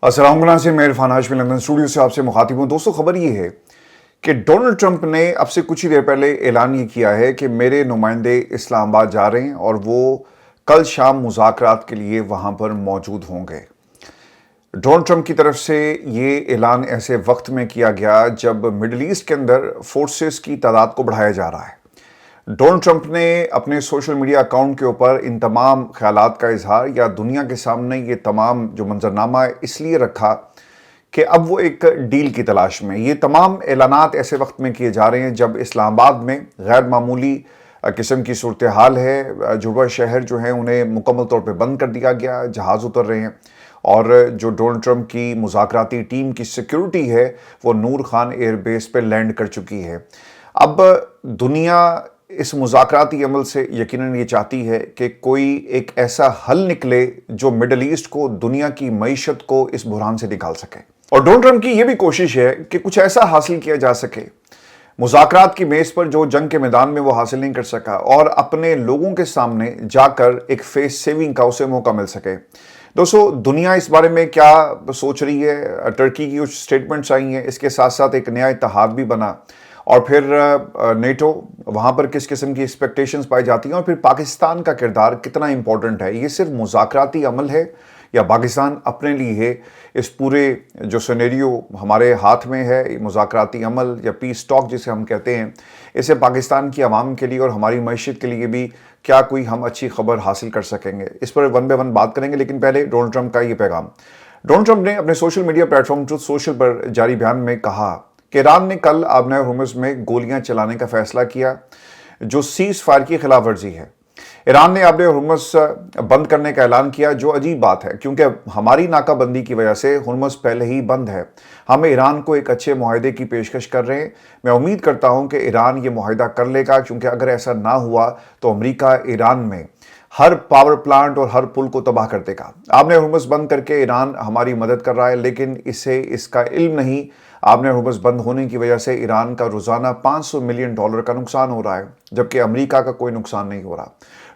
अस्सलाम वालेकुम, मैं इरफान हाशमी लंदन स्टूडियो से आपसे मुखातिब हूँ। दोस्तों, खबर ये है कि डोनाल्ड ट्रंप ने अब से कुछ ही देर पहले ऐलान ये किया है कि मेरे नुमाइंदे इस्लामाबाद जा रहे हैं और वो कल शाम मुज़ाकरात के लिए वहाँ पर मौजूद होंगे। डोनाल्ड ट्रंप की तरफ से ये ऐलान ऐसे वक्त में किया गया जब मिडल ईस्ट के अंदर फोर्सेस की तादाद को बढ़ाया जा रहा है। डोनाल्ड ट्रंप ने अपने सोशल मीडिया अकाउंट के ऊपर इन तमाम ख्यालात का इजहार या दुनिया के सामने ये तमाम जो मंजरनामा है इसलिए रखा कि अब वो एक डील की तलाश में। ये तमाम ऐलानात ऐसे वक्त में किए जा रहे हैं जब इस्लामाबाद में गैर मामूली किस्म की सूरत हाल है। जुड़वा शहर जो है उन्हें मुकम्मल तौर पे बंद कर दिया गया, जहाज़ उतर रहे हैं और जो डोनाल्ड ट्रंप की मुज़ाकराती टीम की सिक्योरिटी है वो नूर खान एयरबेस पे लैंड कर चुकी है। अब दुनिया इस मुज़ाकराती अमल से यकीनन ये चाहती है कि कोई एक ऐसा हल निकले जो मिडल ईस्ट को, दुनिया की मईशत को इस बुहरान से निकाल सके। और डोनाल्ड ट्रंप की ये भी कोशिश है कि कुछ ऐसा हासिल किया जा सके मुज़ाकरात की मेज़ पर जो जंग के मैदान में वो हासिल नहीं कर सका, और अपने लोगों के सामने जाकर एक फेस सेविंग का उसे मौका मिल सके। दोस्तों, दुनिया इस बारे में क्या सोच रही है? टर्की की कुछ स्टेटमेंट्स आई हैं, इसके साथ साथ एक नया इत्तेहाद भी बना, और फिर नेटो, वहाँ पर किस किस्म की एक्सपेक्टेशंस पाई जाती हैं, और फिर पाकिस्तान का किरदार कितना इंपॉर्टेंट है। ये सिर्फ मुज़ाकराती अमल है या पाकिस्तान अपने लिए इस पूरे जो सिनेरियो हमारे हाथ में है, मुज़ाकराती अमल या पीस टॉक जिसे हम कहते हैं, इसे पाकिस्तान की आवाम के लिए और हमारी मईशत के लिए भी क्या कोई हम अच्छी खबर हासिल कर सकेंगे? इस पर वन बाय वन बात करेंगे, लेकिन पहले डोनाल्ड ट्रंप का ये पैगाम। डोनाल्ड ट्रंप ने अपने social media platform truth social पर जारी बयान में कहा कि ईरान ने कल आबनाए हुर्मुज़ में गोलियां चलाने का फैसला किया, जो सीज फायर की खिलाफ वर्जी है। ईरान ने आबनाए हुर्मुज़ बंद करने का ऐलान किया, जो अजीब बात है क्योंकि हमारी नाकाबंदी की वजह से हुर्मुज़ पहले ही बंद है। हम ईरान को एक अच्छे मुआहदे की पेशकश कर रहे हैं। मैं उम्मीद करता हूं कि ईरान ये मुआहदा कर लेगा, क्योंकि अगर ऐसा ना हुआ तो अमरीका ईरान में हर पावर प्लांट और हर पुल को तबाह कर देगा। आबनाए हुर्मुज़ बंद करके ईरान हमारी मदद कर रहा है, लेकिन इसे इसका इल्म नहीं आबनाए हुर्मुज़ बंद होने की वजह से ईरान का रोज़ाना $500 मिलियन का नुकसान हो रहा है, जबकि अमेरिका का कोई नुकसान नहीं हो रहा।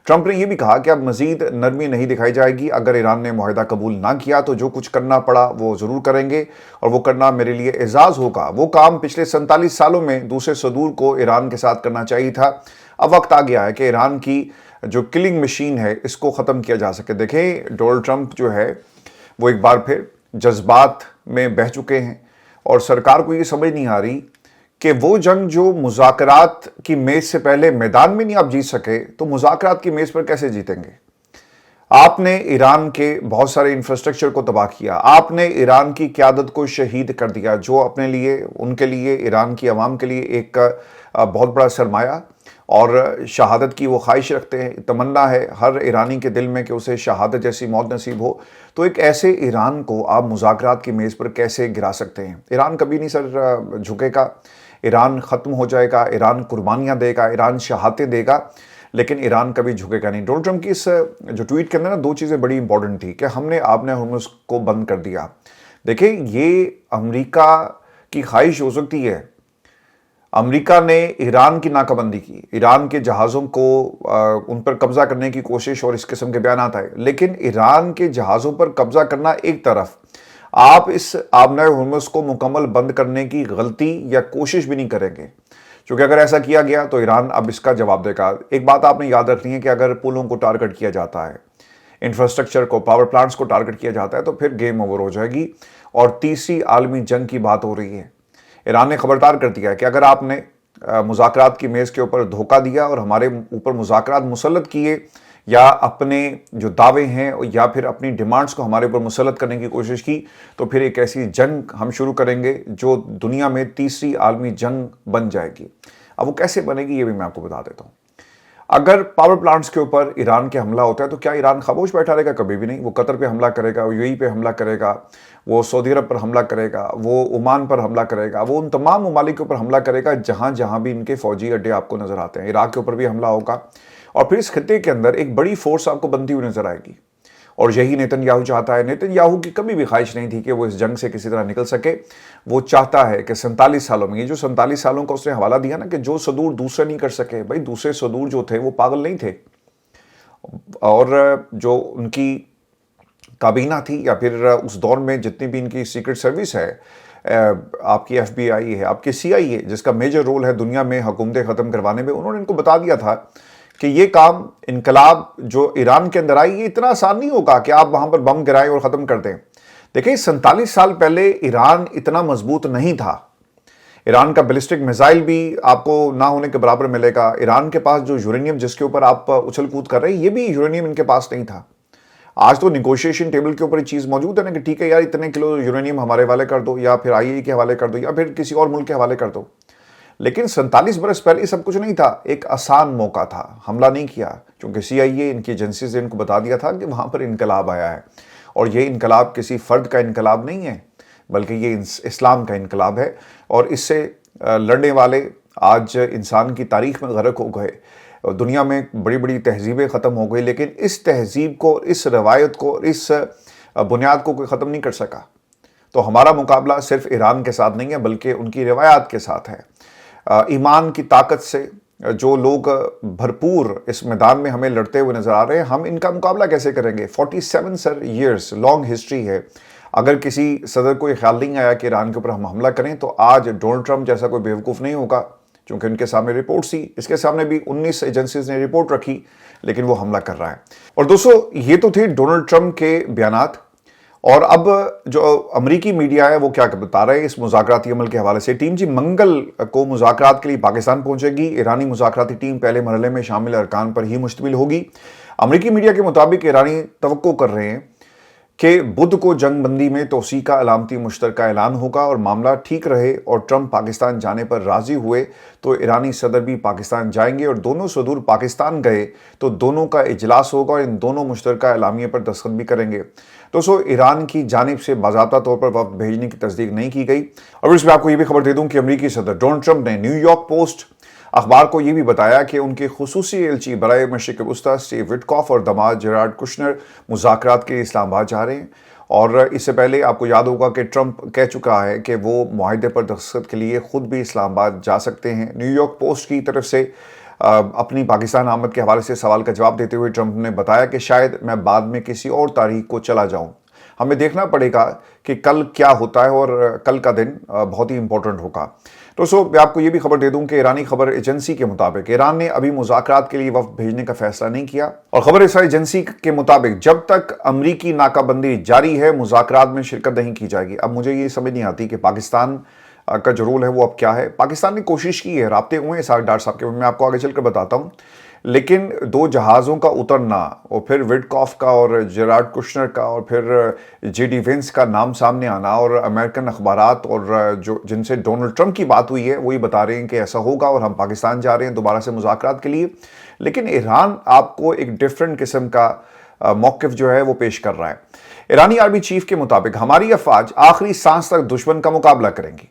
ट्रंप ने यह भी कहा कि अब मजीद नरमी नहीं दिखाई जाएगी। अगर ईरान ने मुआहदा कबूल ना किया तो जो कुछ करना पड़ा वो ज़रूर करेंगे, और वो करना मेरे लिए एजाज़ होगा। वो काम पिछले 47 सालों में दूसरे सदूर को ईरान के साथ करना चाहिए था। अब वक्त आ गया है कि ईरान की जो किलिंग मशीन है इसको ख़त्म किया जा सके। देखें, डोनाल्ड ट्रंप जो है वो एक बार फिर जज्बात में बह चुके हैं, और सरकार को ये समझ नहीं आ रही कि वो जंग जो मुज़ाकरात की मेज़ से पहले मैदान में नहीं आप जीत सके, तो मुज़ाकरात की मेज़ पर कैसे जीतेंगे? आपने ईरान के बहुत सारे इंफ्रास्ट्रक्चर को तबाह किया, आपने ईरान की क़यादत को शहीद कर दिया, जो अपने लिए, उनके लिए, ईरान की आवाम के लिए एक बहुत बड़ा सरमाया और शहादत की वो ख्वाहिश रखते हैं। तमन्ना है हर ईरानी के दिल में कि उसे शहादत जैसी मौत नसीब हो। तो एक ऐसे ईरान को आप मुज़ाकरात की मेज़ पर कैसे गिरा सकते हैं? ईरान कभी नहीं सर झुकेगा, ईरान ख़त्म हो जाएगा, ईरान कुर्बानियाँ देगा, ईरान शहादतें देगा, लेकिन ईरान कभी झुकेगा नहीं। डोनाल्ड ट्रंप की इस जो ट्वीट के अंदर ना दो चीज़ें बड़ी इंपॉर्टेंट थी कि हमने आबनाए हुर्मुज़ को बंद कर दिया। देखिए, ये अमेरिका की ख्वाहिश हो सकती है। अमेरिका ने ईरान की नाकाबंदी की, ईरान के जहाज़ों को उन पर कब्जा करने की कोशिश और इस किस्म के बयान आए, लेकिन ईरान के जहाज़ों पर कब्जा करना एक तरफ, आप इस आबनाए हुर्मुज़ को मुकम्मल बंद करने की गलती या कोशिश भी नहीं करेंगे, क्योंकि अगर ऐसा किया गया तो ईरान अब इसका जवाब देगा। एक बात आपने याद रखनी है कि अगर पुलों को टारगेट किया जाता है, इंफ्रास्ट्रक्चर को, पावर प्लांट्स को टारगेट किया जाता है, तो फिर गेम ओवर हो जाएगी। और तीसरी आलमी जंग की बात हो रही है। ईरान ने खबरदार कर दिया है कि अगर आपने मुज़ाकरात की मेज़ के ऊपर धोखा दिया और हमारे ऊपर मुज़ाकरात मुसल्लत किए, या अपने जो दावे हैं या फिर अपनी डिमांड्स को हमारे ऊपर मुसल्लत करने की कोशिश की, तो फिर एक ऐसी जंग हम शुरू करेंगे जो दुनिया में तीसरी आलमी जंग बन जाएगी। अब वो कैसे बनेगी ये भी मैं आपको बता देता हूँ। अगर पावर प्लांट्स के ऊपर ईरान के हमला होता है तो क्या ईरान खामोश बैठा रहेगा? कभी भी नहीं। वो कतर पे हमला करेगा, वो यूएई पे हमला करेगा, वो सऊदी अरब पर हमला करेगा, वो ओमान पर हमला करेगा, वो उन तमाम ममालिक के ऊपर हमला करेगा जहां जहां भी इनके फौजी अड्डे आपको नजर आते हैं। इराक के ऊपर भी हमला होगा, और फिर इस खित्ते के अंदर एक बड़ी फोर्स आपको बनती हुई नजर आएगी, और यही नेतन्याहू चाहता है। नेतन्याहू की कभी भी ख्वाहिश नहीं थी कि वो इस जंग से किसी तरह निकल सके। वो चाहता है कि 47 सालों में, ये जो 47 सालों का उसने हवाला दिया ना कि जो सदूर दूसरे नहीं कर सके, भाई दूसरे सदूर जो थे वो पागल नहीं थे, और जो उनकी کابینہ تھی یا پھر اس دور میں جتنی بھی ان کی سیکرٹ سروس ہے، آپ کی ایف بی آئی ہے، آپ کی سی آئی ہے، جس کا میجر رول ہے دنیا میں حکومتیں ختم کروانے میں، انہوں نے ان کو بتا دیا تھا کہ یہ کام انقلاب جو ایران کے اندر آئی، یہ اتنا آسان نہیں ہوگا کہ آپ وہاں پر بم گرائیں اور ختم کر دیں۔ دیکھیں 47 سال پہلے ایران اتنا مضبوط نہیں تھا۔ ایران کا بیلسٹک میزائل بھی آپ کو نہ ہونے کے برابر ملے گا۔ ایران کے پاس جو یورینیم جس کے اوپر آپ اچھل کود کر رہے ہیں، یہ بھی یورینیم ان کے پاس نہیں تھا۔ آج تو نیگوشیشن ٹیبل کے اوپر یہ چیز موجود ہے نا کہ ٹھیک ہے یار، اتنے کلو یورینیم ہمارے حوالے کر دو، یا پھر آئی کے حوالے کر دو، یا پھر کسی اور ملک کے حوالے کر دو۔ لیکن 47 برس پہلے سب کچھ نہیں تھا، ایک آسان موقع تھا، حملہ نہیں کیا، کیونکہ سی آئی اے ان کی ایجنسیز نے ان کو بتا دیا تھا کہ وہاں پر انقلاب آیا ہے، اور یہ انقلاب کسی فرد کا انقلاب نہیں ہے، بلکہ یہ اسلام کا انقلاب ہے، اور اس سے لڑنے والے آج انسان کی تاریخ میں غرق ہو گئے۔ دنیا میں بڑی بڑی تہذیبیں ختم ہو گئی، لیکن اس تہذیب کو، اس روایت کو، اس بنیاد کو کوئی ختم نہیں کر سکا۔ تو ہمارا مقابلہ صرف ایران کے ساتھ نہیں ہے، بلکہ ان کی روایات کے ساتھ ہے۔ ایمان کی طاقت سے جو لوگ بھرپور اس میدان میں ہمیں لڑتے ہوئے نظر آ رہے ہیں، ہم ان کا مقابلہ کیسے کریں گے؟ 47 ایئرس لانگ ہسٹری ہے۔ اگر کسی صدر کو یہ خیال نہیں آیا کہ ایران کے اوپر ہم حملہ کریں، تو آج ڈونلڈ ٹرمپ جیسا کوئی بیوقوف نہیں ہوگا، چونکہ ان کے سامنے رپورٹ تھی، اس کے سامنے بھی 19 ایجنسیز نے رپورٹ رکھی، لیکن وہ حملہ کر رہا ہے۔ اور دوستو، یہ تو تھے ڈونلڈ ٹرمپ کے بیانات، اور اب جو امریکی میڈیا ہے وہ کیا بتا رہے ہیں اس مذاکراتی عمل کے حوالے سے۔ ٹیم جی منگل کو مذاکرات کے لیے پاکستان پہنچے گی۔ ایرانی مذاکراتی ٹیم پہلے مرحلے میں شامل ارکان پر ہی مشتمل ہوگی۔ امریکی میڈیا کے مطابق ایرانی توقع کر رہے ہیں کہ بدھ کو جنگ بندی میں توسیع کا علامتی مشترکہ اعلان ہوگا، اور معاملہ ٹھیک رہے اور ٹرمپ پاکستان جانے پر راضی ہوئے تو ایرانی صدر بھی پاکستان جائیں گے، اور دونوں صدور پاکستان گئے تو دونوں کا اجلاس ہوگا اور ان دونوں مشترکہ اعلامیے پر دستخط بھی کریں گے۔ دوستو، ایران کی جانب سے باضابطہ طور پر وفد بھیجنے کی تصدیق نہیں کی گئی۔ اور اس میں آپ کو یہ بھی خبر دے دوں کہ امریکی صدر ڈونلڈ ٹرمپ نے نیو یارک پوسٹ اخبار کو یہ بھی بتایا کہ ان کے خصوصی ایلچی برائے مشرق وسطیٰ اسٹیو وٹکاف اور داماد جیرارڈ کشنر مذاکرات کے لیے اسلام آباد جا رہے ہیں۔ اور اس سے پہلے آپ کو یاد ہوگا کہ ٹرمپ کہہ چکا ہے کہ وہ معاہدے پر دستخط کے لیے خود بھی اسلام آباد جا سکتے ہیں۔ نیو یارک پوسٹ کی طرف سے اپنی پاکستان آمد کے حوالے سے سوال کا جواب دیتے ہوئے ٹرمپ نے بتایا کہ شاید میں بعد میں کسی اور تاریخ کو چلا جاؤں۔ ہمیں دیکھنا پڑے گا کہ کل کیا ہوتا ہے، اور کل کا دن بہت ہی امپورٹنٹ ہوگا۔ دوستو، میں آپ کو یہ بھی خبر دے دوں کہ ایرانی خبر ایجنسی کے مطابق ایران نے ابھی مذاکرات کے لیے وفد بھیجنے کا فیصلہ نہیں کیا، اور خبر رساں ایجنسی کے مطابق جب تک امریکی ناکہ بندی جاری ہے مذاکرات میں شرکت نہیں کی جائے گی۔ اب مجھے یہ سمجھ نہیں آتی کہ پاکستان کا جو رول ہے وہ اب کیا ہے۔ پاکستان نے کوشش کی ہے، رابطے ہوئے ہیں ڈاکٹر صاحب کے، میں آپ کو آگے چل کر بتاتا ہوں، لیکن دو جہازوں کا اترنا، اور پھر وٹکاف کا اور جیرارڈ کشنر کا اور پھر جے ڈی وینس کا نام سامنے آنا، اور امریکن اخبارات اور جو جن سے ڈونلڈ ٹرمپ کی بات ہوئی ہے وہی بتا رہے ہیں کہ ایسا ہوگا اور ہم پاکستان جا رہے ہیں دوبارہ سے مذاکرات کے لیے، لیکن ایران آپ کو ایک ڈیفرنٹ قسم کا موقف جو ہے وہ پیش کر رہا ہے۔ ایرانی آرمی چیف کے مطابق ہماری افواج آخری سانس تک دشمن کا مقابلہ کریں گی،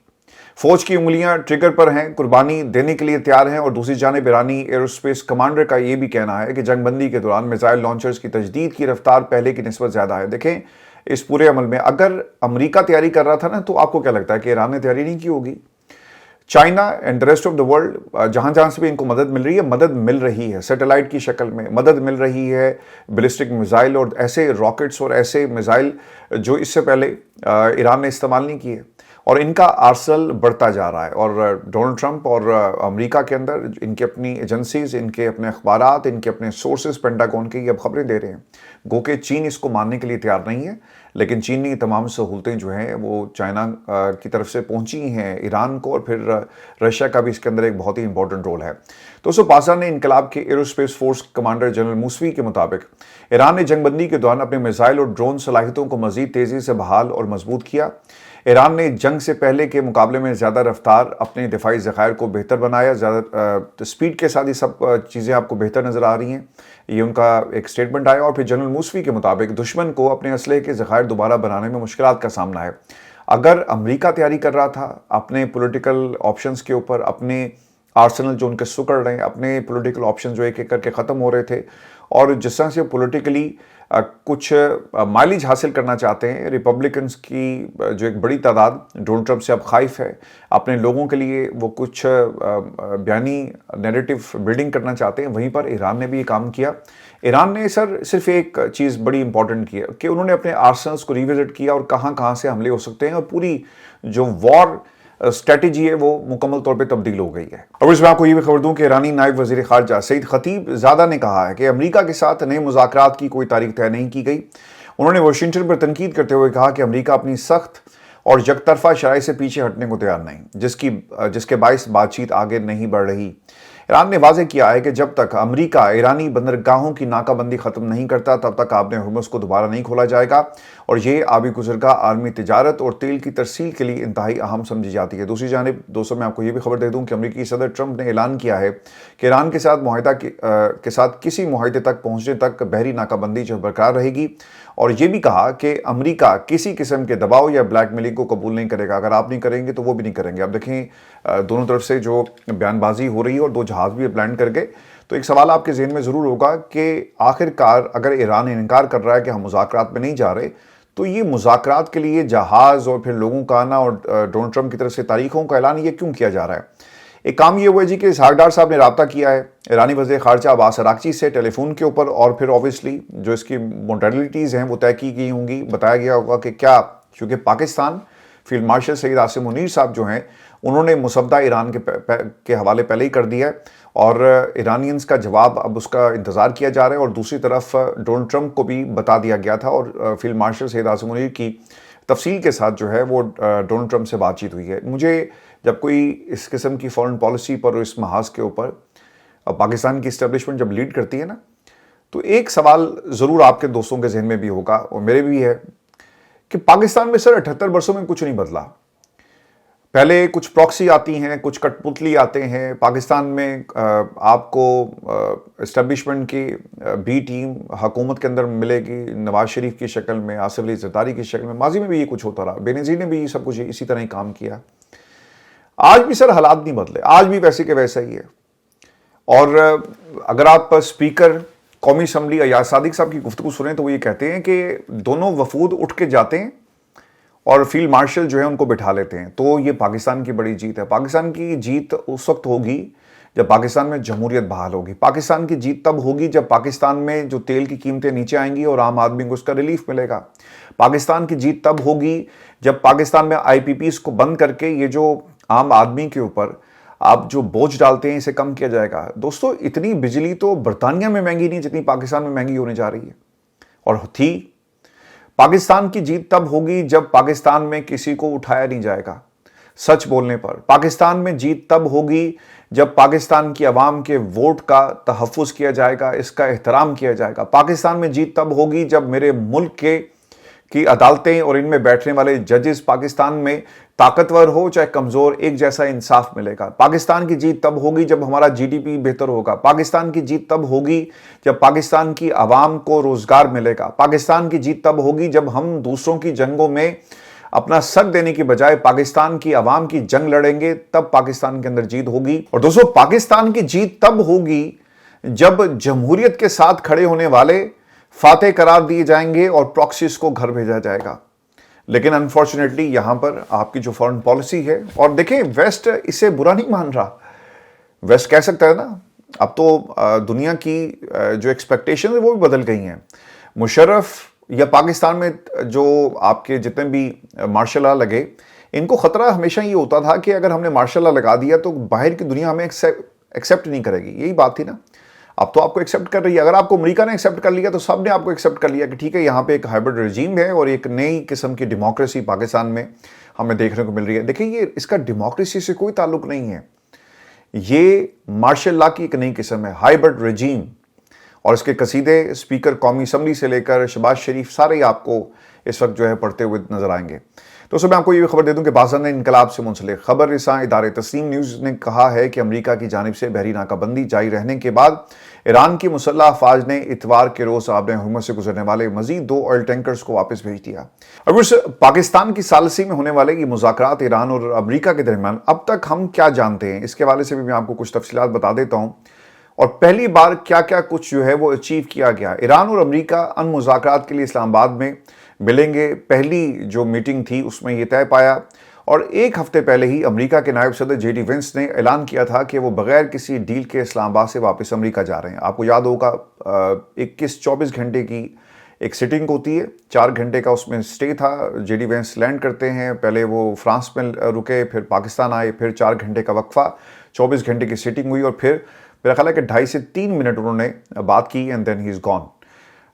فوج کی انگلیاں ٹریگر پر ہیں، قربانی دینے کے لیے تیار ہیں۔ اور دوسری جانب ایرانی ایروسپیس کمانڈر کا یہ بھی کہنا ہے کہ جنگ بندی کے دوران میزائل لانچرز کی تجدید کی رفتار پہلے کی نسبت زیادہ ہے۔ دیکھیں، اس پورے عمل میں اگر امریکہ تیاری کر رہا تھا نا، تو آپ کو کیا لگتا ہے کہ ایران نے تیاری نہیں کی ہوگی؟ China and the rest of the world جہاں جہاں سے بھی ان کو مدد مل رہی ہے، مدد مل رہی ہے سیٹلائٹ کی شکل میں، مدد مل رہی ہے بیلسٹک میزائل اور ایسے راکٹس اور ایسے میزائل جو اس سے پہلے ایران نے استعمال نہیں کیے، اور ان کا آرسنل بڑھتا جا رہا ہے۔ اور ڈونلڈ ٹرمپ اور امریکہ کے اندر ان کے اپنی ایجنسیز، ان کے اپنے اخبارات، ان کے اپنے سورسز پینٹاگون کی اب خبریں دے رہے ہیں، گو کہ چین اس کو ماننے کے لیے تیار نہیں ہے، لیکن چینی تمام سہولتیں جو ہیں وہ چائنا کی طرف سے پہنچی ہیں ایران کو، اور پھر رشیا کا بھی اس کے اندر ایک بہت ہی امپورٹنٹ رول ہے۔ دوستو، پاکستان نے انقلاب کے aerospace force commander general Moosavi کے مطابق ایران نے جنگ بندی کے دوران اپنے میزائل اور ڈرون صلاحیتوں کو مزید تیزی سے بحال اور مضبوط کیا۔ ایران نے جنگ سے پہلے کے مقابلے میں زیادہ رفتار، اپنے دفاعی ذخائر کو بہتر بنایا، زیادہ سپیڈ کے ساتھ یہ سب چیزیں آپ کو بہتر نظر آ رہی ہیں، یہ ان کا ایک سٹیٹمنٹ آیا۔ اور پھر جنرل موسوی کے مطابق دشمن کو اپنے اسلحے کے ذخائر دوبارہ بنانے میں مشکلات کا سامنا ہے۔ اگر امریکا تیاری کر رہا تھا اپنے پولیٹیکل آپشنز کے اوپر، اپنے آرسنل جو ان کے سکڑ رہے ہیں، اپنے پولیٹیکل آپشن جو ایک ایک کر کے ختم ہو رہے تھے، اور جس طرح سے پولیٹیکلی कुछ माइलेज हासिल करना चाहते हैं। रिपब्लिकन्स की जो एक बड़ी तादाद डोनाल्ड ट्रंप से अब खाइफ है, अपने लोगों के लिए वो कुछ बयानी नैरेटिव बिल्डिंग करना चाहते हैं। वहीं पर ईरान ने भी ये काम किया। ईरान ने सर सिर्फ एक चीज़ बड़ी इंपॉर्टेंट की है कि उन्होंने अपने आर्सनल्स को रिविजिट किया और कहाँ कहाँ से हमले हो सकते हैं, और पूरी जो वॉर स्ट्रेटेजी है वो मुकम्मल तौर पे तब्दील हो गई है। और इसमें आपको ये भी खबर दूं कि ईरानी नायब वज़ीर ख़ारजा सईद खतीबज़ादा ने कहा है कि अमेरिका के साथ नए मुज़ाकरात की कोई तारीख तय नहीं की गई। उन्होंने वाशिंगटन पर तनकीद करते हुए कहा कि अमेरिका अपनी सख्त और यकतरफा शराइ से पीछे हटने को तैयार नहीं, जिसके बायस बातचीत आगे नहीं बढ़ रही। ईरान ने वाज़ेह किया है कि जब तक अमेरिका ईरानी बंदरगाहों की नाकाबंदी ख़त्म नहीं करता तब तक आबने हुर्मुज़ को दोबारा नहीं खोला जाएगा, और ये आबी गुज़रगाह आलमी तिजारत और तेल की तरसील के लिए इंतहाई अहम समझी जाती है। दूसरी जानिब दोस्तों, मैं आपको ये भी खबर दे दूँ कि अमेरिकी सदर ट्रंप ने ऐलान किया है कि ईरान के साथ किसी मुआहदे तक पहुँचने तक बहरी नाकाबंदी जो बरकरार रहेगी, और ये भी कहा कि अमेरिका किसी किस्म के दबाव या ब्लैकमेलिंग को कबूल नहीं करेगा। अगर आप नहीं करेंगे तो वो भी नहीं करेंगे। अब देखें दोनों तरफ से जो बयानबाजी हो रही है और दो जहाज़ भी लैंड कर गए, तो एक सवाल आपके ज़हन में ज़रूर होगा कि आखिरकार अगर ईरान इनकार कर रहा है कि हम मुज़ाकरात में नहीं जा रहे, तो ये मुज़ाकरात के लिए जहाज़ और फिर लोगों का आना और डोनाल्ड ट्रंप की तरफ से तारीखों का ऐलान ये क्यों किया जा रहा है? एक काम ये हुआ है जी कि इसहाक साहब ने रब्ता किया है ईरानी वज़ीर ख़ारजा अब्बास अराग़ची से टेलीफोन के ऊपर, और फिर ऑब्वियसली जो इसकी मोडालिटीज़ हैं वो तय की गई होंगी। बताया गया होगा कि क्या, क्योंकि पाकिस्तान फील्ड मार्शल सईद आसिम मुनीर साहब जो हैं उन्होंने मुसद्दा ईरान के हवाले पहले ही कर दिया है, और ईरानियंस का जवाब अब उसका इंतज़ार किया जा रहा है। और दूसरी तरफ डोनाल्ड ट्रंप को भी बता दिया गया था, और फील्ड मार्शल सईद आसिम मुनीर की तफसील के साथ जो है वो डोनाल्ड ट्रंप से बातचीत हुई है। मुझे जब कोई इस किस्म की फॉरेन पॉलिसी पर और इस महाज के ऊपर पाकिस्तान की इस्टेब्लिशमेंट जब लीड करती है ना, तो एक सवाल ज़रूर आपके दोस्तों के जहन में भी होगा और मेरे भी है कि पाकिस्तान में सर 78 वर्षों में कुछ नहीं बदला। पहले कुछ प्रॉक्सी आती हैं, कुछ कठपुतली आते हैं पाकिस्तान में, आपको इस्टेब्लिशमेंट की बी टीम हुकूमत के अंदर मिलेगी नवाज शरीफ की शक्ल में, आसिफ अली ज़रदारी की शक्ल में। माजी में भी ये कुछ होता रहा, बेनज़ीर ने भी सब कुछ इसी तरह ही काम किया। आज भी सर हालात नहीं बदले, आज भी वैसे के वैसा ही है। और अगर आप स्पीकर कौमी असम्बली अयाज सादिक साहब की गुफ्तगू सुने तो वो ये कहते हैं कि दोनों वफूद उठ के जाते हैं और फील्ड मार्शल जो है उनको बिठा लेते हैं। तो ये पाकिस्तान की बड़ी जीत है। पाकिस्तान की जीत उस वक्त होगी जब पाकिस्तान में जमहूरियत बहाल होगी। पाकिस्तान की जीत तब होगी जब पाकिस्तान में जो तेल की कीमतें नीचे आएंगी और आम आदमी को उसका रिलीफ मिलेगा। पाकिस्तान की जीत तब होगी जब पाकिस्तान में IPPs को बंद करके ये जो आम आदमी के ऊपर आप जो बोझ डालते हैं इसे कम किया जाएगा। दोस्तों, इतनी बिजली तो बरतानिया में महंगी नहीं जितनी पाकिस्तान में महंगी होने जा रही है, और थी। पाकिस्तान की जीत तब होगी जब पाकिस्तान में किसी को उठाया नहीं जाएगा सच बोलने पर। पाकिस्तान में जीत तब होगी जब पाकिस्तान की आवाम के वोट का तहफ़्फ़ुज़ किया जाएगा, इसका एहतराम किया जाएगा। पाकिस्तान में जीत तब होगी जब मेरे मुल्क की अदालतें और इनमें बैठने वाले जजेस पाकिस्तान में ताकतवर हो चाहे कमज़ोर, एक जैसा इंसाफ मिलेगा। पाकिस्तान की जीत तब होगी जब हमारा GDP बेहतर होगा। पाकिस्तान की जीत तब होगी जब पाकिस्तान की आवाम को रोज़गार मिलेगा। पाकिस्तान की जीत तब होगी जब हम दूसरों की जंगों में अपना सर देने की बजाय पाकिस्तान की आवाम की जंग लड़ेंगे, तब पाकिस्तान के अंदर जीत होगी। और दोस्तों, पाकिस्तान की जीत तब होगी जब जमहूरियत के साथ खड़े होने वाले फातेह करार दिए जाएंगे और प्रॉक्सीज को घर भेजा जाएगा। लेकिन अनफॉर्चुनेटली यहां पर आपकी जो फॉरेन पॉलिसी है, और देखें वेस्ट इसे बुरा नहीं मान रहा। वेस्ट कह सकता है ना, अब तो दुनिया की जो एक्सपेक्टेशन है वो भी बदल गई हैं। मुशर्रफ या पाकिस्तान में जो आपके जितने भी मार्शल लॉ लगे, इनको ख़तरा हमेशा ये होता था कि अगर हमने मार्शल लॉ लगा दिया तो बाहर की दुनिया हमें एक्सेप्ट नहीं करेगी। यही बात थी ना। अब तो आपको एक्सेप्ट कर रही है। अगर आपको अमेरिका ने एक्सेप्ट कर लिया तो सब ने आपको एक्सेप्ट कर लिया कि ठीक है, यहाँ पे एक हाइब्रिड रजीम है और एक नई किस्म की डेमोक्रेसी पाकिस्तान में हमें देखने को मिल रही है। देखिए, ये इसका डेमोक्रेसी से कोई ताल्लुक नहीं है। ये मार्शल लॉ की एक नई किस्म है, हाइब्रिड रजीम। और इसके कसीदे स्पीकर कौमी असम्बली से लेकर शहबाज शरीफ सारे ही आपको इस वक्त जो है पढ़ते हुए नजर आएंगे। तो मैं आपको ये खबर दे दूं कि बाज़ार ने इनकलाब से मुंसलिक खबर रिसां इदारे तस्नीम न्यूज़ ने कहा है कि अमेरिका की जानिब से बहरी नाकाबंदी जारी रहने के बाद ईरान की मुसल्लह अफवाज ने इतवार के रोज़ आबने हुर्मुज़ से गुजरने वाले मजीद 2 ऑयल टैंकर्स को वापस भेज दिया। अब उस पाकिस्तान की सालसी में होने वाले ये मुज़ाकरात ईरान और अमेरिका के दरमियान अब तक हम क्या जानते हैं, इसके हवाले से भी मैं आपको कुछ तफसीलात बता देता हूँ। اور پہلی بار کیا کیا کچھ جو ہے وہ اچیو کیا گیا. ایران اور امریکہ ان مذاکرات کے لیے اسلام آباد میں ملیں گے. پہلی جو میٹنگ تھی اس میں یہ طے پایا، اور ایک ہفتے پہلے ہی امریکہ کے نائب صدر جے ڈی وینس نے اعلان کیا تھا کہ وہ بغیر کسی ڈیل کے اسلام آباد سے واپس امریکہ جا رہے ہیں. آپ کو یاد ہوگا 24 گھنٹے کی ایک سٹنگ ہوتی ہے، 4 گھنٹے کا اس میں سٹے تھا. جے ڈی وینس لینڈ کرتے ہیں، پہلے وہ فرانس میں رکے، پھر پاکستان آئے، پھر 4 گھنٹے کا وقفہ، 24 گھنٹے کی سٹنگ ہوئی، اور پھر میرا خیال ہے کہ 2.5 سے 3 منٹ انہوں نے بات کی and then he is gone.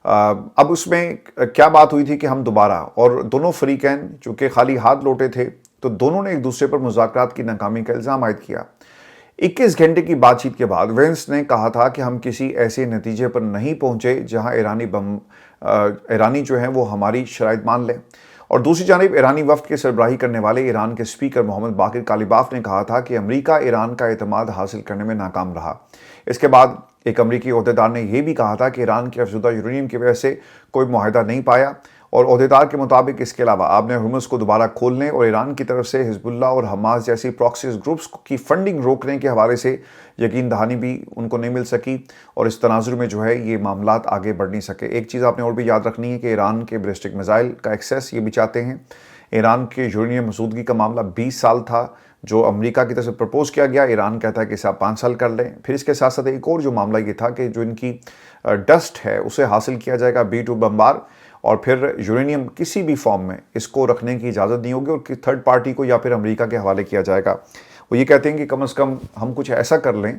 اب اس میں کیا بات ہوئی تھی کہ ہم دوبارہ، اور دونوں فریقین چونکہ خالی ہاتھ لوٹے تھے تو دونوں نے ایک دوسرے پر مذاکرات کی ناکامی کا الزام عائد کیا. 21 گھنٹے کی بات چیت کے بعد وینس نے کہا تھا کہ ہم کسی ایسے نتیجے پر نہیں پہنچے جہاں ایرانی جو ہیں وہ ہماری شرائط مان لیں. اور دوسری جانب ایرانی وفد کے سربراہی کرنے والے ایران کے اسپیکر محمد باقر کالیباف نے کہا تھا کہ امریکہ ایران کا اعتماد حاصل کرنے میں ناکام رہا. اس کے بعد ایک امریکی عہدیدار نے یہ بھی کہا تھا کہ ایران کے افزودہ یورینیم کی وجہ سے کوئی معاہدہ نہیں پایا، اور عہدیدار کے مطابق اس کے علاوہ آپ نے ہرمز کو دوبارہ کھولنے اور ایران کی طرف سے حزب اللہ اور حماس جیسی پراکسیز گروپس کی فنڈنگ روکنے کے حوالے سے یقین دہانی بھی ان کو نہیں مل سکی، اور اس تناظر میں جو ہے یہ معاملات آگے بڑھ نہیں سکے. ایک چیز آپ نے اور بھی یاد رکھنی ہے کہ ایران کے بیلسٹک میزائل کا ایکسیس یہ بھی چاہتے ہیں. ایران کے یورینیم مسودگی کا معاملہ 20 سال تھا جو امریکہ کی طرف سے پرپوز کیا گیا. ایران کہتا ہے کہ اسے آپ 5 سال کر لیں. پھر اس کے ساتھ ساتھ ایک اور جو معاملہ یہ تھا کہ جو ان کی ڈسٹ ہے اسے حاصل کیا جائے گا B2 بمبار، اور پھر یورینیم کسی بھی فارم میں اس کو رکھنے کی اجازت نہیں ہوگی اور تھرڈ پارٹی کو یا پھر امریکہ کے حوالے کیا جائے گا. وہ یہ کہتے ہیں کہ کم از کم ہم کچھ ایسا کر لیں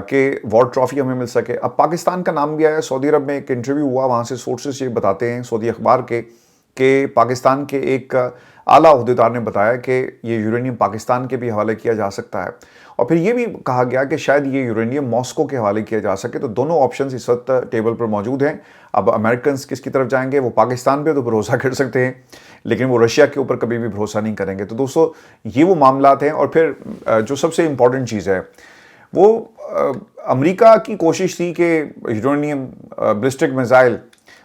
کہ وار ٹرافی ہمیں مل سکے. اب پاکستان کا نام بھی آیا. سعودی عرب میں ایک انٹرویو ہوا، وہاں سے سورسز یہ بتاتے ہیں سعودی اخبار کے کہ پاکستان کے ایک اعلیٰ عہدیدار نے بتایا کہ یہ یورینیم پاکستان کے بھی حوالے کیا جا سکتا ہے، اور پھر یہ بھی کہا گیا کہ شاید یہ یورینیم ماسکو کے حوالے کیا جا سکے. تو دونوں آپشنز اس وقت ٹیبل پر موجود ہیں. اب امریکنز کس کی طرف جائیں گے؟ وہ پاکستان پہ تو بھروسہ کر سکتے ہیں لیکن وہ رشیا کے اوپر کبھی بھی بھروسہ نہیں کریں گے. تو دوستو یہ وہ معاملات ہیں. اور پھر جو سب سے امپورٹنٹ چیز ہے وہ امریکہ کی کوشش تھی کہ یورینیم، بیلسٹک میزائل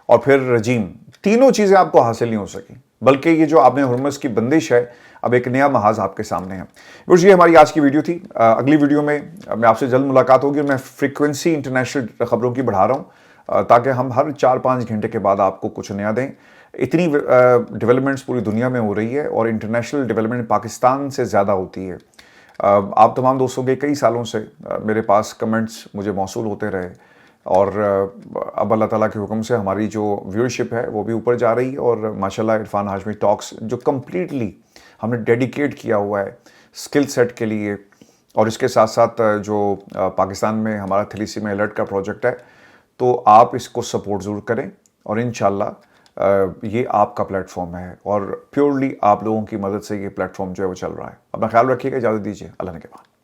اور پھر رجیم، تینوں چیزیں آپ کو حاصل نہیں ہو سکی، بلکہ یہ جو آپ نے ہرمز کی بندش ہے اب ایک نیا محاذ آپ کے سامنے ہے. یہ ہماری آج کی ویڈیو تھی. اگلی ویڈیو میں آپ سے جلد ملاقات ہوگی، اور میں فریکوینسی انٹرنیشنل خبروں کی بڑھا رہا ہوں تاکہ ہم ہر 4-5 گھنٹے کے بعد آپ کو کچھ نیا دیں. اتنی ڈیولپمنٹس پوری دنیا میں ہو رہی ہے اور انٹرنیشنل ڈیولپمنٹ پاکستان سے زیادہ ہوتی ہے. آپ تمام دوستوں کے کئی سالوں سے میرے پاس کمنٹس مجھے موصول ہوتے رہے، اور اب اللہ تعالیٰ کے حکم سے ہماری جو ویورشپ ہے وہ بھی اوپر جا رہی ہے. اور ماشاءاللہ عرفان ہاشمی ٹاکس جو کمپلیٹلی ہم نے ڈیڈیکیٹ کیا ہوا ہے اسکل سیٹ کے لیے، اور اس کے ساتھ ساتھ جو پاکستان میں ہمارا تھیلیسیمیا الرٹ کا پروجیکٹ ہے، تو آپ اس کو سپورٹ ضرور کریں. اور انشاءاللہ یہ آپ کا پلیٹ فارم ہے، اور پیورلی آپ لوگوں کی مدد سے یہ پلیٹ فارم جو ہے وہ چل رہا ہے. اپنا خیال رکھیے گا. اجازت دیجیے. اللہ نے کے بعد.